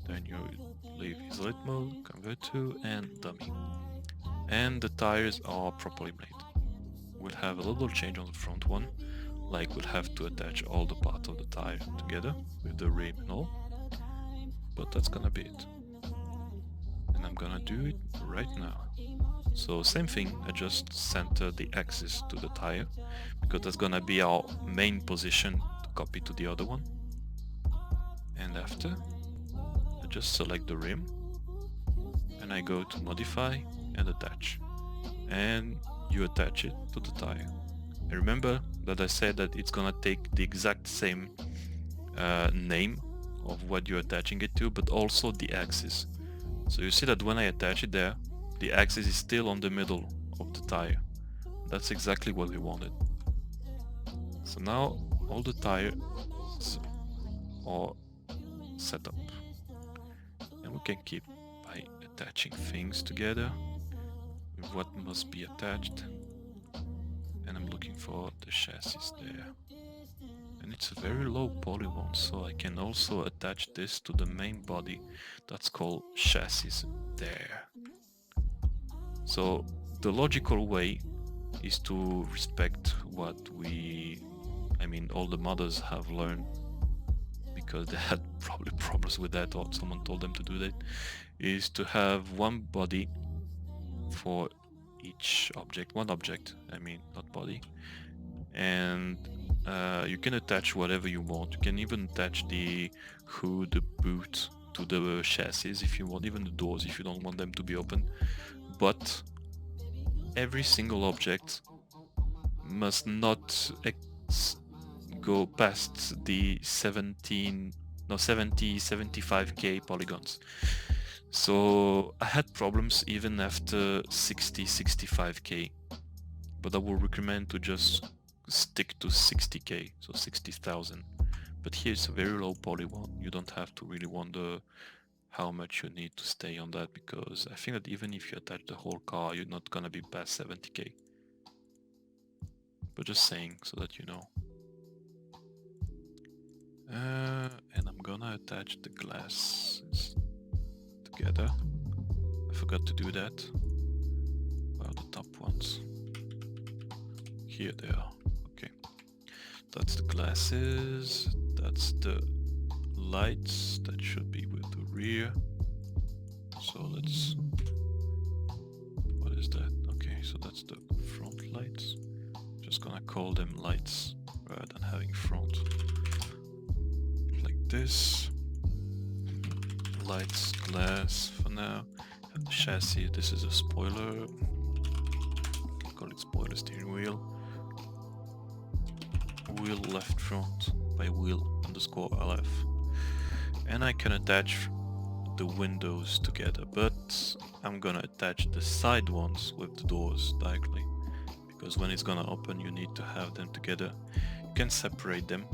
Then you leave isolate mode, convert to, and dummy. And the tires are properly made. We'll have a little change on the front one, like we'll have to attach all the parts of the tire together with the rim and all. But that's gonna be it. And I'm gonna do it right now. So same thing, I just center the axis to the tire, because that's gonna be our main position to copy to the other one. And after, I just select the rim, and I go to modify and attach. And you attach it to the tire. And remember that I said that it's gonna take the exact same name of what you're attaching it to, but also the axis. So you see that when I attach it there, the axis is still on the middle of the tire. That's exactly what we wanted. So now all the tires are set up. And we can keep by attaching things together with what must be attached. And I'm looking for the chassis there. And it's a very low polygon, so I can also attach this to the main body. That's called chassis there. So the logical way is to respect what all the modders have learned, because they had probably problems with that, or someone told them to do that, is to have one body for each object, not body. And you can attach whatever you want. You can even attach the hood, the boot to the chassis if you want, even the doors if you don't want them to be open. But every single object must not go past the 75k polygons. So I had problems even after 65k, but I would recommend to just stick to 60k, so 60,000. But here it's a very low polygon. You don't have to really wonder how much you need to stay on that, because I think that even if you attach the whole car, you're not gonna be past 70k. But just saying, so that you know. And I'm gonna attach the glasses together. I forgot to do that. Where are the top ones? Here they are. Okay. That's the glasses. That's the lights. That should be with the rear. So let's... What is that? Okay, so that's the front lights. Just gonna call them lights rather than having front. Like this. Lights, glass for now. And the chassis, this is a spoiler. Call it spoiler steering wheel. Wheel left front by wheel_LF. And I can attach the windows together, but I'm gonna attach the side ones with the doors directly, because when it's gonna open you need to have them together. You can separate them,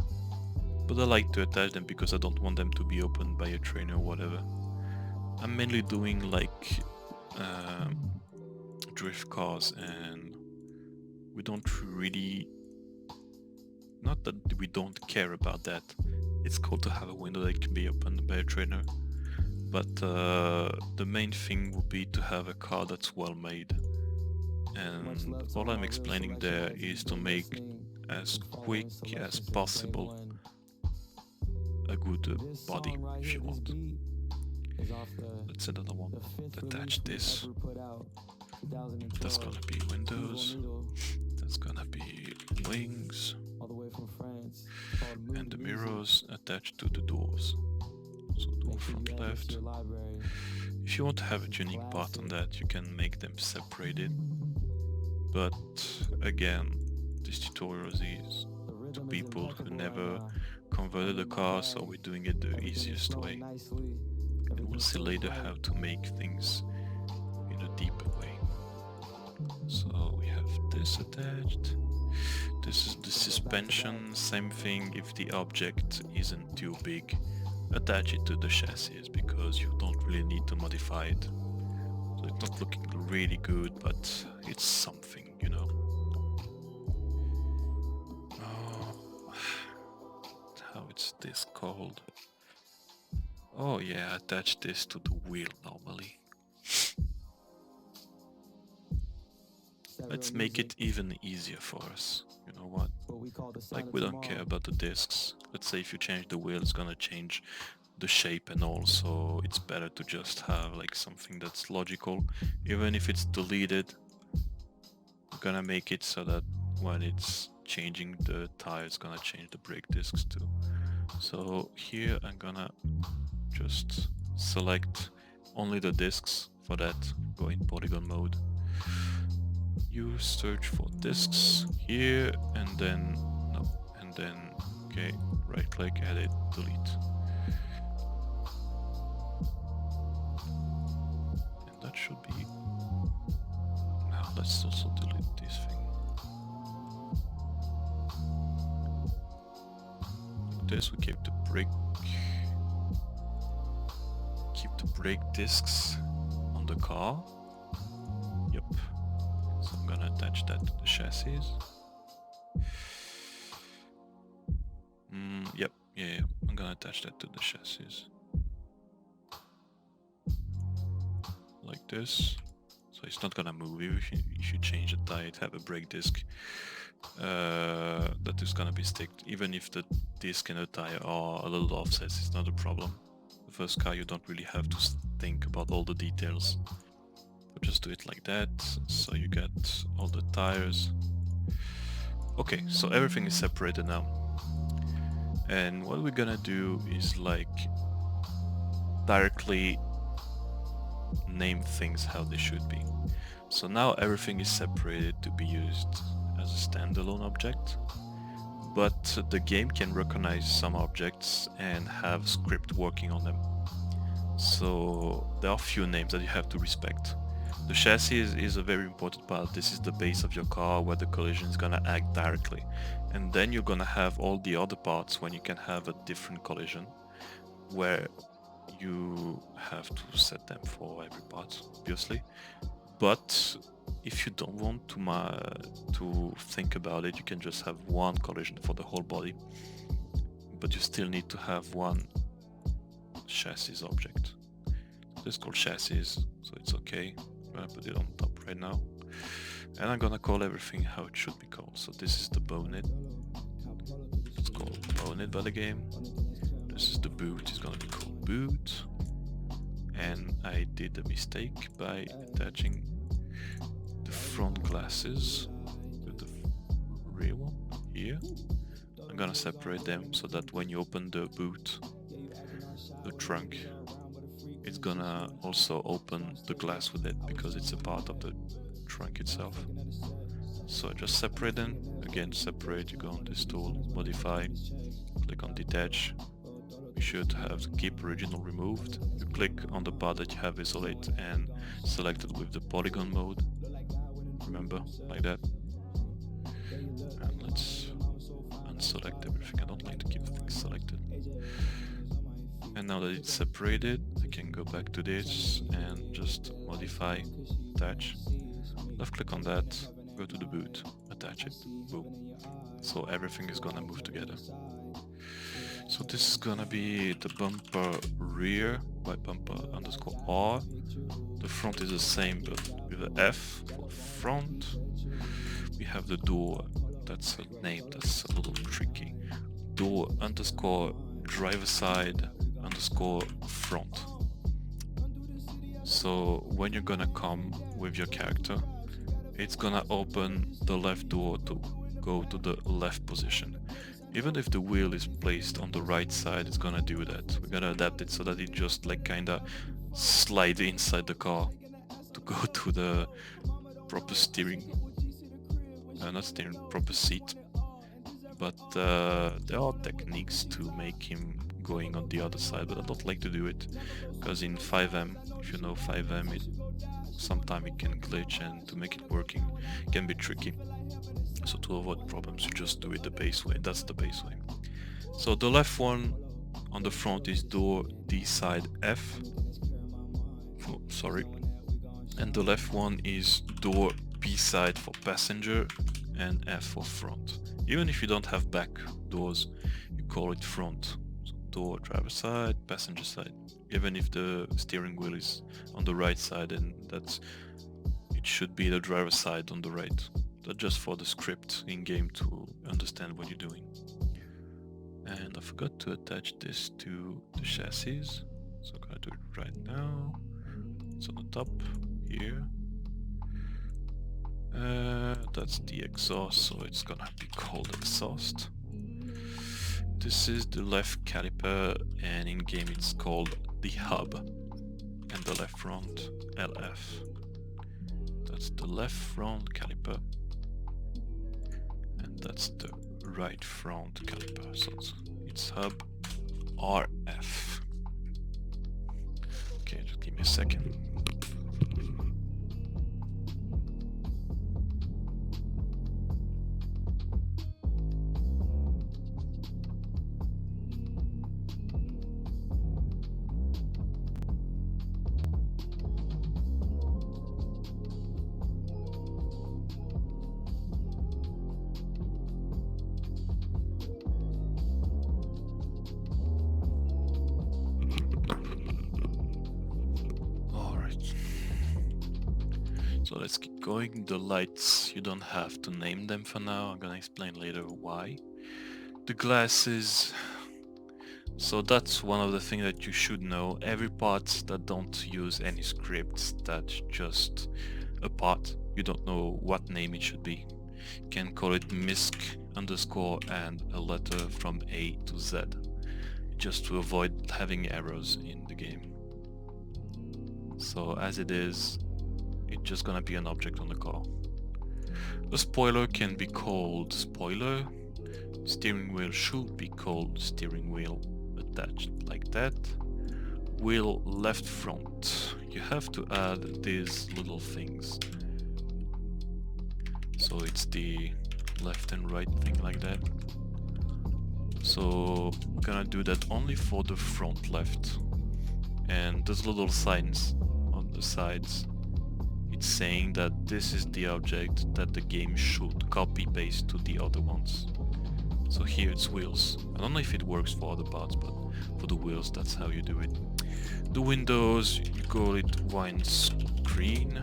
but I like to attach them because I don't want them to be opened by a trainer or whatever. I'm mainly doing like drift cars, and we don't really, not that we don't care about that. It's cool to have a window that can be opened by a trainer, but the main thing would be to have a car that's well made. And all I'm explaining there is to make as quick as possible a good body, if you want. Let's say that I want to attach this. That's gonna be windows. That's gonna be wings. And the mirrors attached to the doors. So door front left. If you want to have a tuning part on that, you can make them separated. But again, this tutorial is to people who never converted a car, so we're doing it the easiest way. And we'll see later how to make things in a deeper way. So we have this attached. This is the suspension. Same thing, if the object isn't too big, attach it to the chassis, because you don't really need to modify it. So it's not looking really good, but it's something, you know. Oh, how it's this called? Oh yeah, attach this to the wheel normally. Let's make it even easier for us. You know what? Like, we don't care about the discs. Let's say if you change the wheel, it's gonna change the shape and all, so it's better to just have like something that's logical. Even if it's deleted, we're gonna make it so that when it's changing the tire, it's gonna change the brake discs too. So here I'm gonna just select only the discs. For that, go in polygon mode. You search for discs here, and then no, and then okay, right click, edit, delete. And that should be. Now let's also delete this thing. This we keep the brake discs on the car. Yep. So I'm gonna attach that to the chassis. Yep, yeah, I'm gonna attach that to the chassis. Like this. So it's not gonna move if you change the tire to have a brake disc. That is gonna be sticked. Even if the disc and the tire are a little offsets, it's not a problem. The first car you don't really have to think about all the details. But just do it like that, so you get all the tires. Okay, so everything is separated now. And what we're gonna do is like directly name things how they should be. So now everything is separated to be used as a standalone object, but the game can recognize some objects and have script working on them. So there are a few names that you have to respect. The chassis is a very important part. This is the base of your car where the collision is gonna act directly. And then you're gonna have all the other parts when you can have a different collision, where you have to set them for every part, obviously. But if you don't want to think about it, you can just have one collision for the whole body. But you still need to have one chassis object. This is called chassis, so it's okay. I'm gonna put it on top right now. And I'm gonna call everything how it should be called. So this is the bonnet. It's called bonnet by the game. This is the boot, it's gonna be called boot. And I did a mistake by attaching the front glasses with the rear one here. I'm gonna separate them so that when you open the boot, the trunk, it's gonna also open the glass with it because it's a part of the trunk itself. So I just separate them. Again, separate, you go on this tool, modify, click on detach. You should have keep original removed. You click on the part that you have isolate and selected with the polygon mode. Remember, like that. And let's unselect everything. I don't like to keep things selected. And now that it's separated, I can go back to this and just modify, attach. Left click on that, go to the boot, attach it, boom. So everything is gonna move together. So this is gonna be the bumper rear by bumper underscore R. The front is the same but with an F for front. We have the door, that's a name that's a little tricky. Door underscore driver side underscore front. So when you're gonna come with your character, it's gonna open the left door to go to the left position. Even if the wheel is placed on the right side, it's gonna do that. We're gonna adapt it so that it just like kinda slide inside the car to go to the proper steering, not steering, proper seat. But there are techniques to make him going on the other side, but I don't like to do it because in 5M, if you know 5M, sometimes it can glitch, and to make it working can be tricky. So to avoid problems, you just do it the base way. That's the base way. So the left one on the front is door D side F. Oh, sorry. And the left one is door B side for passenger and F for front. Even if you don't have back doors, you call it front. So door, driver side, passenger side. Even if the steering wheel is on the right side, and it should be the driver side on the right. That's just for the script in game to understand what you're doing. And I forgot to attach this to the chassis, so I'm gonna do it right now. It's on the top here. That's the exhaust, so it's gonna be called exhaust. This is the left caliper, and in game it's called the hub, and the left front LF. That's the left front caliper, and that's the right front caliper, so it's hub RF. Okay, just give me a second. So let's keep going. The lights, you don't have to name them for now. I'm gonna explain later why. The glasses. So that's one of the things that you should know. Every part that don't use any scripts, that's just a part. You don't know what name it should be. You can call it misc underscore and a letter from A to Z, just to avoid having errors in the game. So as it is, it's just gonna be an object on the car. The spoiler can be called spoiler. Steering wheel should be called steering wheel attached like that. Wheel left front. You have to add these little things. So it's the left and right thing like that. So I'm gonna do that only for the front left. And those little signs on the sides, it's saying that this is the object that the game should copy paste to the other ones. So here it's wheels. I don't know if it works for other parts, but for the wheels that's how you do it. The windows, you call it windscreen.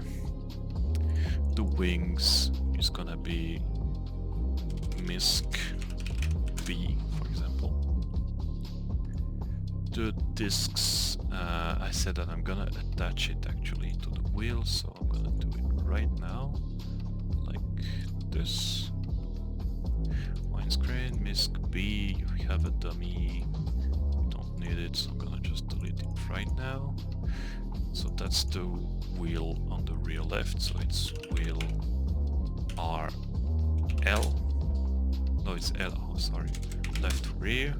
The wings is gonna be misc V, for example. The discs, I said that I'm gonna attach it actually to the wheel, so I'm gonna do it right now, like this. Windscreen, misc B, you have a dummy, you don't need it, so I'm gonna just delete it right now. So that's the wheel on the rear left, so it's wheel RL. No, it's L, oh, sorry. Left rear.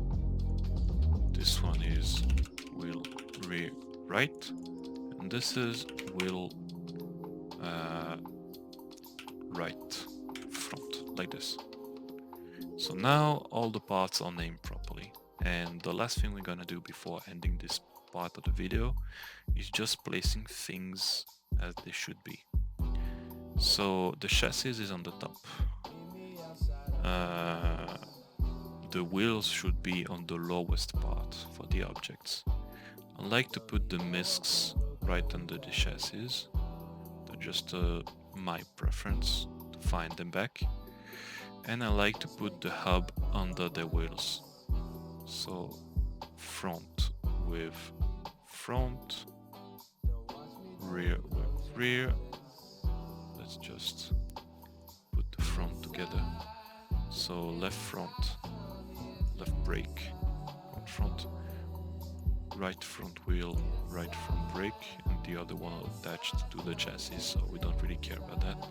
This one is wheel rear right. And this is wheel right front, like this. So now all the parts are named properly. And the last thing we're gonna do before ending this part of the video is just placing things as they should be. So the chassis is on the top. The wheels should be on the lowest part for the objects. I like to put the miscs right under the chassis. That's just my preference to find them back. And I like to put the hub under the wheels. So front with front, rear with rear. Let's just put the front together. So left front, left brake, front, right front wheel, right front brake, and the other one attached to the chassis, so we don't really care about that.